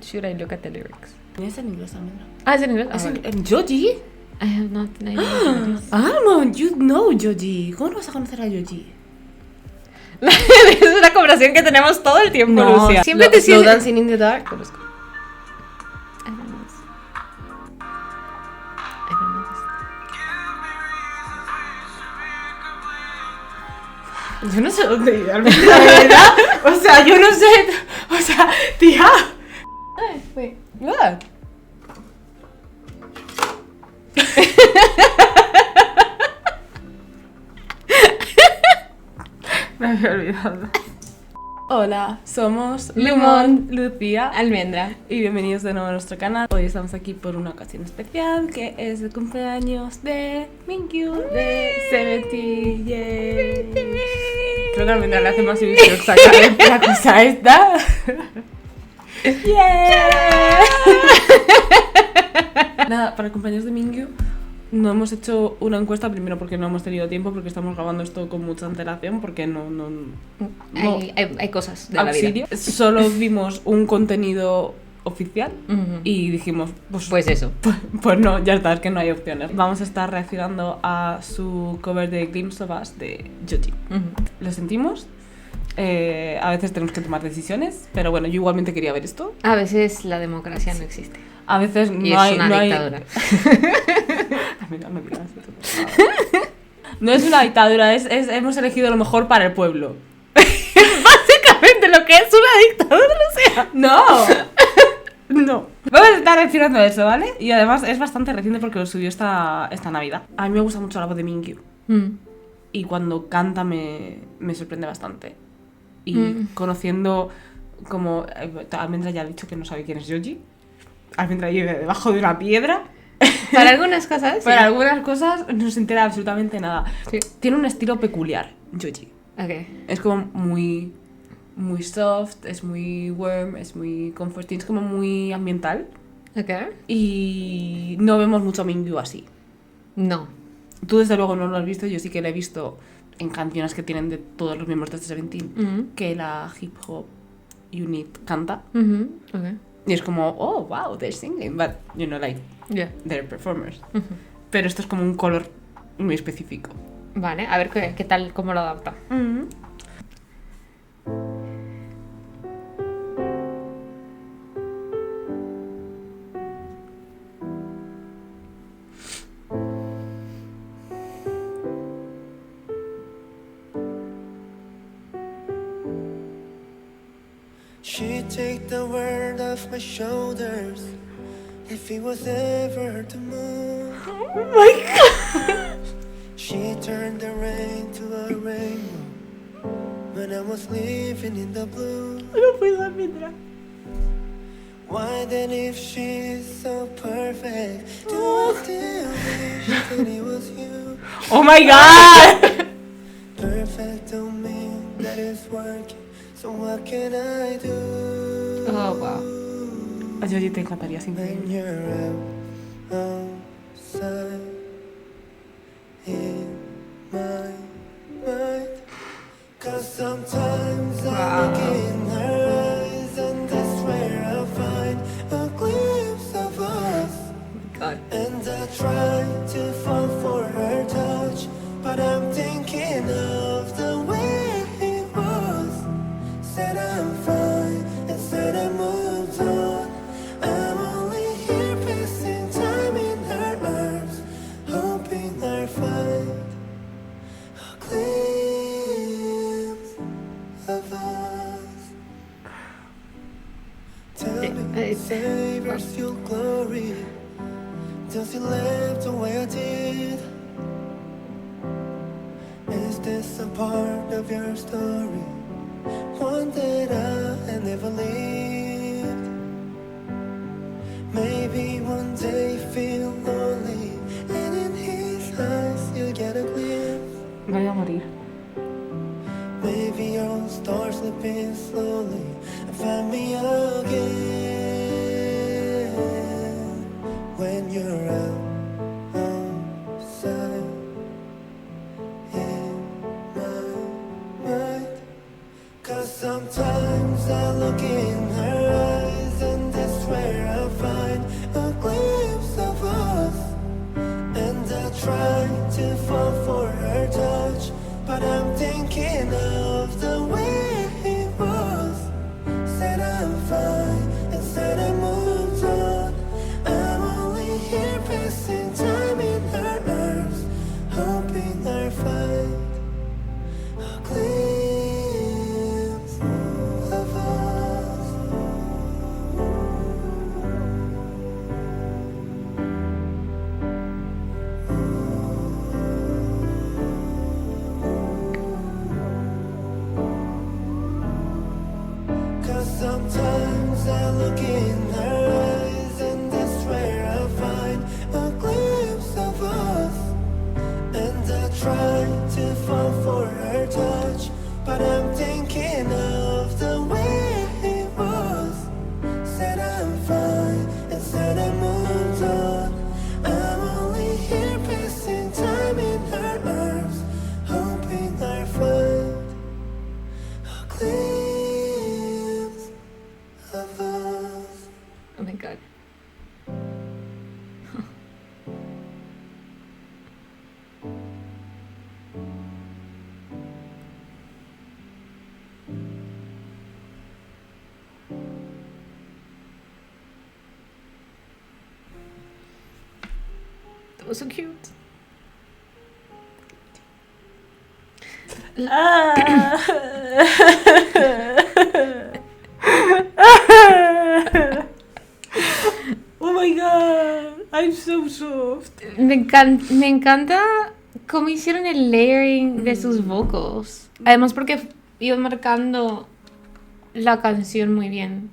should I look at the lyrics? Es en inglés también. Ah, es en inglés. ¿Es en Joji? I have not no idea what it is. Almond, you know Joji. ¿Cómo no vas a conocer a Joji? Es una conversación que tenemos todo el tiempo, Lucia. Siempre te Slow sientes... Dancing in the Dark. Conozco. I don't know this. I don't know this. Yo no sé dónde ir, la verdad. O sea, yo no sé. O sea, tía. Ay, wait. What? Me había olvidado. Hola, somos Limón, Lucía Almendra. y bienvenidos de nuevo a nuestro canal. Hoy estamos aquí por una ocasión especial que es el cumpleaños de Mingyu de 70. Yay. Creo que Almendra le hace más ilusión sacar la cosa esta. Yeah. Nada, para el cumpleaños de Mingyu no hemos hecho una encuesta, primero porque no hemos tenido tiempo, porque estamos grabando esto con mucha antelación, porque no Hay cosas de la auxilio. vida. Solo vimos un contenido oficial y dijimos, Pues eso. pues no, ya está, es que no hay opciones. Vamos a estar reaccionando a su cover de Glimpse of Us de Joji. Lo sentimos. A veces tenemos que tomar decisiones, pero bueno, yo igualmente quería ver esto. A veces la democracia no existe. A veces Y no es hay... una no hay- dictadura. Mira, no digas eso, por favor. No es una dictadura, hemos elegido lo mejor para el pueblo. Básicamente lo que es una dictadura, o sea. ¡No! No. Vamos a estar reaccionando a eso, ¿vale? Y además es bastante reciente porque lo subió esta Navidad. A mí me gusta mucho la voz de Mingyu. Y cuando canta me sorprende bastante. Y conociendo como... Almendra ya ha dicho que no sabe quién es Joji. Almendra vive debajo de una piedra. Para algunas cosas, sí. Para algunas cosas no se entera absolutamente nada. Sí. Tiene un estilo peculiar, Joji. Ok. Es como muy soft, es muy warm, es muy comforting, es como muy ambiental. Ok. Y no vemos mucho a Mingyu así. No. Tú desde luego no lo has visto, yo sí que lo he visto en canciones que tienen de todos los miembros de Seventeen, que la hip hop unit canta. Ok. Y es como, oh, wow, they're singing, but, you know, like, Yeah. they're performers. Pero esto es como un color muy específico. Vale, a ver qué tal, cómo lo adapta. She'd take the world off my shoulders if it was ever to move. Oh my god! She turned the rain to a rainbow when I was living in the blue. No puedo, Almendra. Why then, if she's so perfect, do I still wish that it was you? Oh my god! Perfect don't mean that it's working, so what can I do? Oh, wow. A Joji te encantaría sin When you're outside in my mind, 'cause sometimes I look in her eyes and that's where I find a glimpse of us. God. And I try to fall for her touch, but I'm thinking of the way it was. Said I'm fine and said I moved on. I'm only here passing time in her arms, hoping I find a glimpse of us. Tell me, savors your glory. Does it left the way I did? Is this a part of your story? One that I had never lived. Maybe one day feel lonely, and in his eyes you'll get a glimpse. Voy a morir. Maybe you'll start slipping slowly and find me again. When you're outside in my mind, 'cause sometimes I look in her eyes Sometimes I look in her eyes and that's where I find a glimpse of us. And I try to fall for her touch, but I'm thinking of the way it was. Said I'm fine and said I moved on. I'm only here passing time in her arms, hoping I find a glimpse of us. Oh my god. That was so cute. Oh my god, I'm so soft. Me encanta cómo hicieron el layering de sus vocals. Además porque iban marcando la canción muy bien.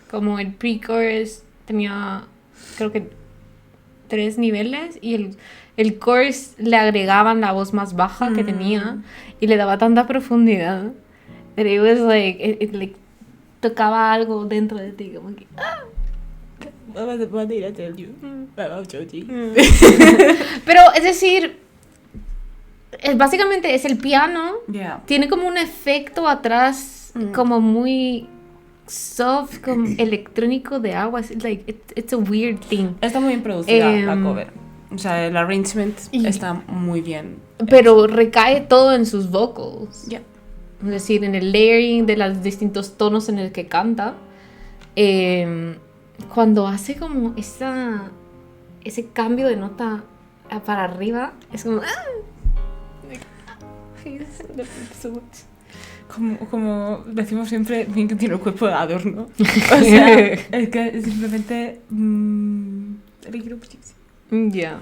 Como el pre-chorus tenía, creo que 3 niveles y el chorus le agregaban la voz más baja que tenía y le daba tanta profundidad. That it was like, it like tocaba algo dentro de ti, como que... What did I tell you about Joji? Pero es decir, básicamente es el piano. Yeah. Tiene como un efecto atrás como muy soft, como electrónico de agua. It's like, it's a weird thing. Está muy bien producida la cover. O sea, el arrangement está muy bien. Pero recae todo en sus vocals. Yeah. Es decir, en el layering de los distintos tonos en el que canta. Cuando hace como ese cambio de nota para arriba, es como... Como decimos siempre, bien que tiene el cuerpo de adorno. O sea, es que simplemente le quiero muchísimo. Ya.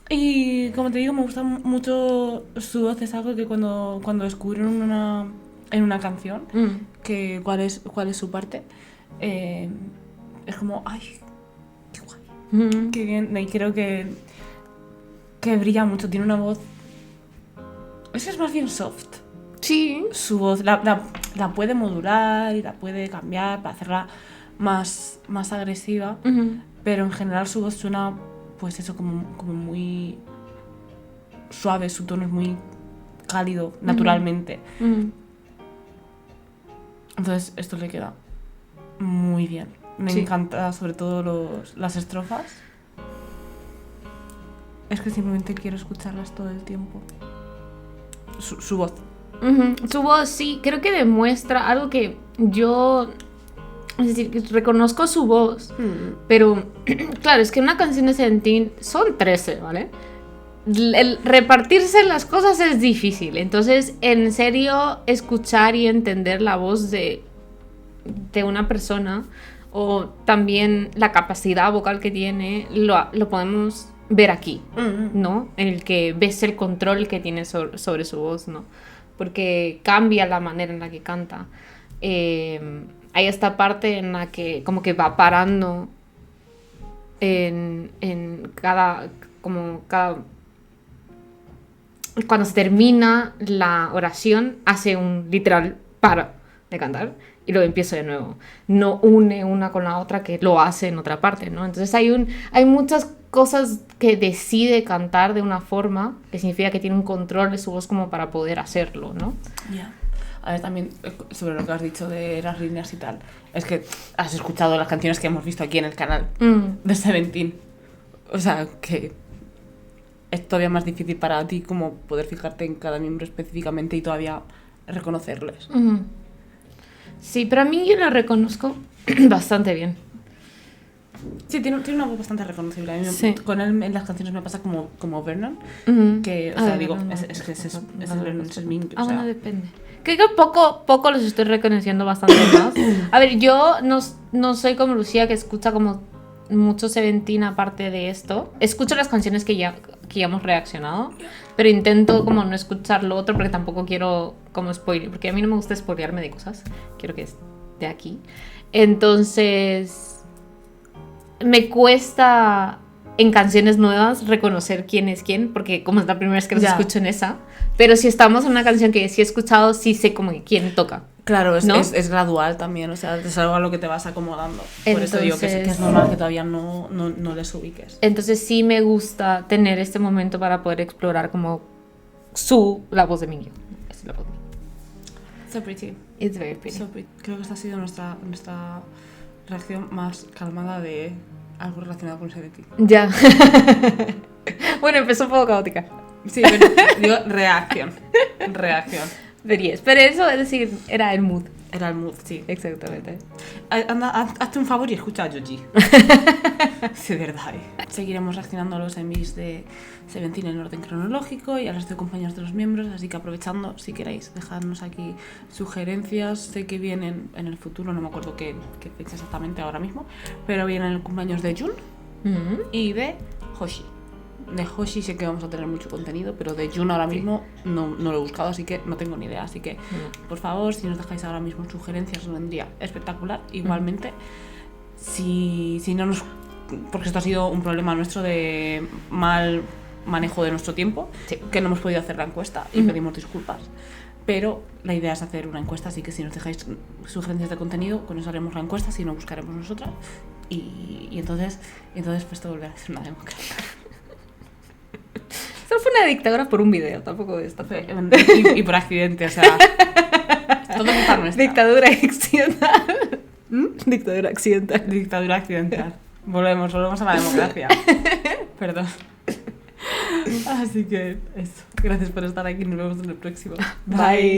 Y como te digo, me gusta mucho su voz. Es algo que cuando descubren en una canción que cuál es su parte, es como, ay, qué guay, qué bien. Y creo que brilla mucho, tiene una voz, es más bien soft. Sí. Su voz la puede modular y la puede cambiar para hacerla más agresiva, pero en general su voz suena, pues eso, como muy suave, su tono es muy cálido naturalmente. Entonces esto le queda muy bien. Me encanta sobre todo las estrofas. Es que simplemente quiero escucharlas todo el tiempo. Su voz. Su voz, sí, creo que demuestra algo que yo... Es decir, que reconozco su voz, pero claro, es que una canción de Seventeen son 13, ¿vale? El repartirse las cosas es difícil, entonces en serio escuchar y entender la voz de una persona o también la capacidad vocal que tiene, lo podemos ver aquí, ¿no? En el que ves el control que tiene sobre su voz, ¿no? Porque cambia la manera en la que canta. Hay esta parte en la que como que va parando en cada cuando se termina la oración hace un literal para de cantar y luego empieza de nuevo. No une una con la otra, que lo hace en otra parte, ¿no? Entonces hay muchas cosas que decide cantar de una forma que significa que tiene un control de su voz como para poder hacerlo, ¿no? Yeah. A ver, también sobre lo que has dicho de las líneas y tal, es que has escuchado las canciones que hemos visto aquí en el canal de Seventeen. O sea, que es todavía más difícil para ti como poder fijarte en cada miembro específicamente y todavía reconocerles. Sí, pero a mí yo lo reconozco bastante bien. Sí, tiene una voz bastante reconocible. A mí Sí. con él en las canciones me pasa como Vernon, que, o sea, digo, es que es el Mink, o sea. Bueno, depende. Creo que poco los estoy reconociendo bastante más. A ver, yo no soy como Lucía, que escucha como mucho Seventeen aparte de esto. Escucho las canciones que ya hemos reaccionado, pero intento como no escuchar lo otro porque tampoco quiero como spoiler, porque a mí no me gusta spoilearme de cosas. Quiero que de aquí. Entonces, me cuesta en canciones nuevas reconocer quién es quién, porque como es la primera vez que los escucho en esa, pero si estamos en una canción que sí he escuchado, sí sé como quién toca. Claro, ¿no? es gradual también, o sea, es algo a lo que te vas acomodando. Por eso digo que es normal que todavía no les ubiques. Entonces sí me gusta tener este momento para poder explorar como la voz de Mingyu. Es la voz de Mingyu. So pretty. It's very pretty. So pretty. Creo que esta ha sido nuestra reacción más calmada de algo relacionado con Seventeen. Ya. Bueno, empezó un poco caótica. Sí, pero digo reacción. Verías. Pero eso, es decir, era el mood. Era el mood, sí. Exactamente. Anda, hazte un favor y escucha a Yoji. Sí, de verdad. Seguiremos reaccionando a los envíos de Seventeen en orden cronológico y a las de compañeros de los miembros, así que aprovechando, si queréis, dejadnos aquí sugerencias. Sé que vienen en el futuro, no me acuerdo qué fecha exactamente ahora mismo, pero vienen el cumpleaños de Jun y de Hoshi. De Hoshi sé que vamos a tener mucho contenido, pero de Jun ahora mismo no lo he buscado, así que no tengo ni idea. Así que, por favor, si nos dejáis ahora mismo sugerencias, nos vendría espectacular. Igualmente, si no nos... Porque esto ha sido un problema nuestro de mal manejo de nuestro tiempo, que no hemos podido hacer la encuesta y pedimos disculpas. Pero la idea es hacer una encuesta, así que si nos dejáis sugerencias de contenido, con eso haremos la encuesta, si no buscaremos nosotras. Y entonces pues esto volverá a ser una democracia. Solo fue una dictadura por un video, tampoco es tan y por accidente, o sea... Todo culpa nuestra. Dictadura accidental. Dictadura accidental. Dictadura accidental. Volvemos a la democracia. Perdón. Así que eso. Gracias por estar aquí. Nos vemos en el próximo. Bye.